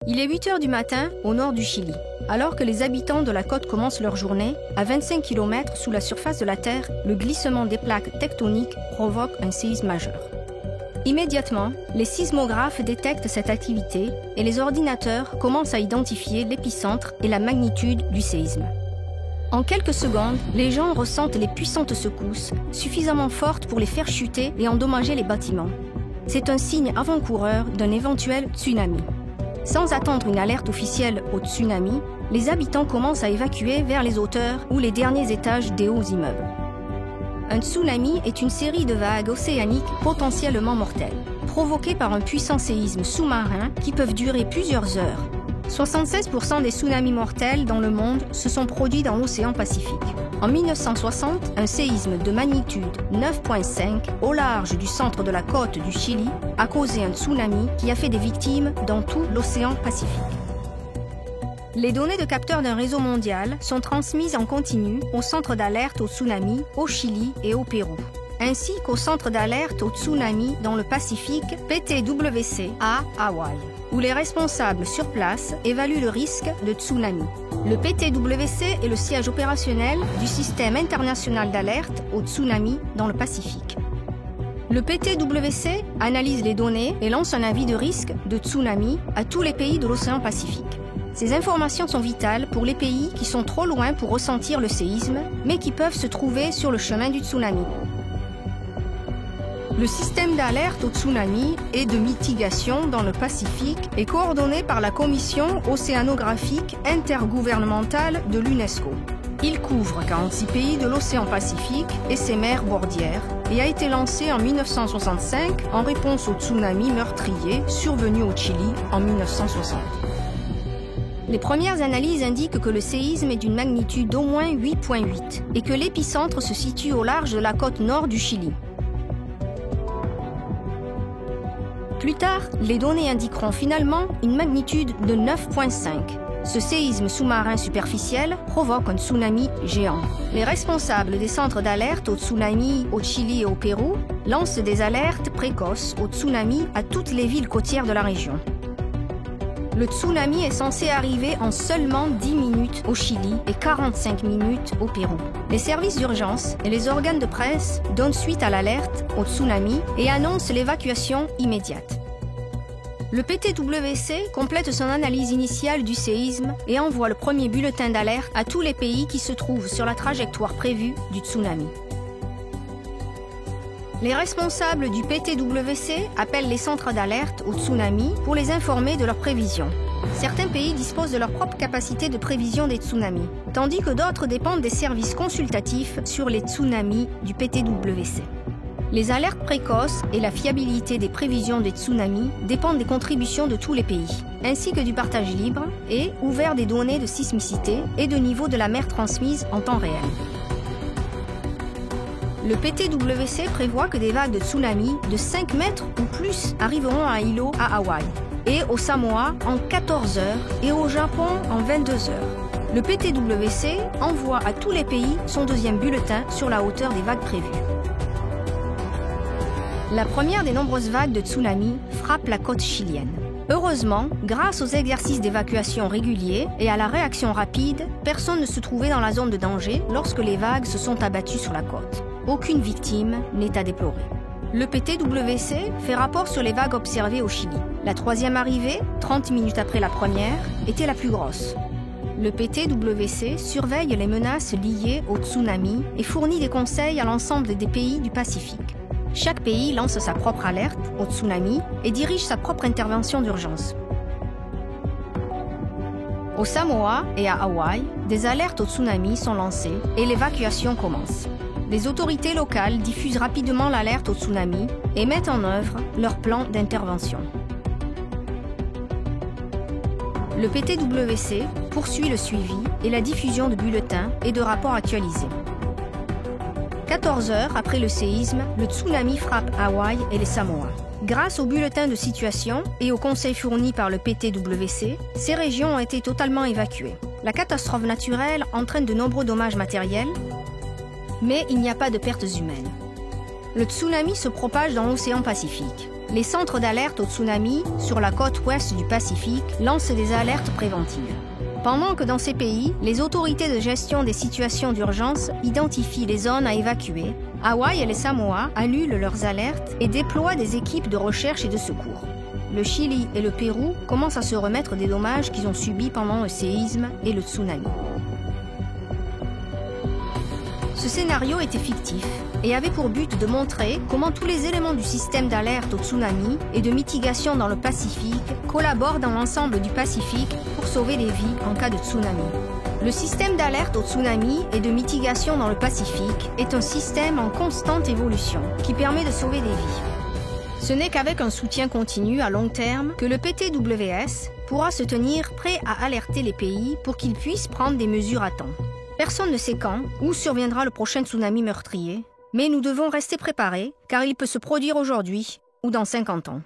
Il est 8 heures du matin au nord du Chili. Alors que les habitants de la côte commencent leur journée, à 25 km sous la surface de la Terre, le glissement des plaques tectoniques provoque un séisme majeur. Immédiatement, les sismographes détectent cette activité et les ordinateurs commencent à identifier l'épicentre et la magnitude du séisme. En quelques secondes, les gens ressentent les puissantes secousses, suffisamment fortes pour les faire chuter et endommager les bâtiments. C'est un signe avant-coureur d'un éventuel tsunami. Sans attendre une alerte officielle au tsunami, les habitants commencent à évacuer vers les hauteurs ou les derniers étages des hauts immeubles. Un tsunami est une série de vagues océaniques potentiellement mortelles, provoquées par un puissant séisme sous-marin qui peuvent durer plusieurs heures. 76% des tsunamis mortels dans le monde se sont produits dans l'océan Pacifique. En 1960, un séisme de magnitude 9.5 au large du centre de la côte du Chili a causé un tsunami qui a fait des victimes dans tout l'océan Pacifique. Les données de capteurs d'un réseau mondial sont transmises en continu au centre d'alerte au tsunami au Chili et au Pérou, ainsi qu'au centre d'alerte au tsunami dans le Pacifique PTWC à Hawaï, où les responsables sur place évaluent le risque de tsunami. Le PTWC est le siège opérationnel du système international d'alerte au tsunami dans le Pacifique. Le PTWC analyse les données et lance un avis de risque de tsunami à tous les pays de l'océan Pacifique. Ces informations sont vitales pour les pays qui sont trop loin pour ressentir le séisme, mais qui peuvent se trouver sur le chemin du tsunami. Le système d'alerte au tsunami et de mitigation dans le Pacifique est coordonné par la Commission océanographique intergouvernementale de l'UNESCO. Il couvre 46 pays de l'océan Pacifique et ses mers bordières et a été lancé en 1965 en réponse au tsunami meurtrier survenu au Chili en 1960. Les premières analyses indiquent que le séisme est d'une magnitude d'au moins 8.8 et que l'épicentre se situe au large de la côte nord du Chili. Plus tard, les données indiqueront finalement une magnitude de 9.5. Ce séisme sous-marin superficiel provoque un tsunami géant. Les responsables des centres d'alerte au tsunami au Chili et au Pérou lancent des alertes précoces au tsunami à toutes les villes côtières de la région. Le tsunami est censé arriver en seulement 10 minutes au Chili et 45 minutes au Pérou. Les services d'urgence et les organes de presse donnent suite à l'alerte au tsunami et annoncent l'évacuation immédiate. Le PTWC complète son analyse initiale du séisme et envoie le premier bulletin d'alerte à tous les pays qui se trouvent sur la trajectoire prévue du tsunami. Les responsables du PTWC appellent les centres d'alerte au tsunami pour les informer de leurs prévisions. Certains pays disposent de leur propre capacité de prévision des tsunamis, tandis que d'autres dépendent des services consultatifs sur les tsunamis du PTWC. Les alertes précoces et la fiabilité des prévisions des tsunamis dépendent des contributions de tous les pays, ainsi que du partage libre et ouvert des données de sismicité et de niveau de la mer transmises en temps réel. Le PTWC prévoit que des vagues de tsunami de 5 mètres ou plus arriveront à Hilo, à Hawaï, et au Samoa en 14 heures et au Japon en 22 heures. Le PTWC envoie à tous les pays son deuxième bulletin sur la hauteur des vagues prévues. La première des nombreuses vagues de tsunami frappe la côte chilienne. Heureusement, grâce aux exercices d'évacuation réguliers et à la réaction rapide, personne ne se trouvait dans la zone de danger lorsque les vagues se sont abattues sur la côte. Aucune victime n'est à déplorer. Le PTWC fait rapport sur les vagues observées au Chili. La troisième arrivée, 30 minutes après la première, était la plus grosse. Le PTWC surveille les menaces liées au tsunami et fournit des conseils à l'ensemble des pays du Pacifique. Chaque pays lance sa propre alerte au tsunami et dirige sa propre intervention d'urgence. Au Samoa et à Hawaï, des alertes au tsunami sont lancées et l'évacuation commence. Les autorités locales diffusent rapidement l'alerte au tsunami et mettent en œuvre leur plan d'intervention. Le PTWC poursuit le suivi et la diffusion de bulletins et de rapports actualisés. 14 heures après le séisme, le tsunami frappe Hawaï et les Samoa. Grâce aux bulletins de situation et aux conseils fournis par le PTWC, ces régions ont été totalement évacuées. La catastrophe naturelle entraîne de nombreux dommages matériels, mais il n'y a pas de pertes humaines. le tsunami se propage dans l'océan Pacifique. Les centres d'alerte au tsunami sur la côte ouest du Pacifique lancent des alertes préventives. Pendant que dans ces pays, les autorités de gestion des situations d'urgence identifient les zones à évacuer, Hawaï et les Samoa annulent leurs alertes et déploient des équipes de recherche et de secours. Le Chili et le Pérou commencent à se remettre des dommages qu'ils ont subis pendant le séisme et le tsunami. Ce scénario était fictif et avait pour but de montrer comment tous les éléments du système d'alerte au tsunami et de mitigation dans le Pacifique collaborent dans l'ensemble du Pacifique pour sauver des vies en cas de tsunami. Le système d'alerte au tsunami et de mitigation dans le Pacifique est un système en constante évolution qui permet de sauver des vies. Ce n'est qu'avec un soutien continu à long terme que le PTWS pourra se tenir prêt à alerter les pays pour qu'ils puissent prendre des mesures à temps. Personne ne sait quand, où surviendra le prochain tsunami meurtrier, mais nous devons rester préparés car il peut se produire aujourd'hui ou dans 50 ans.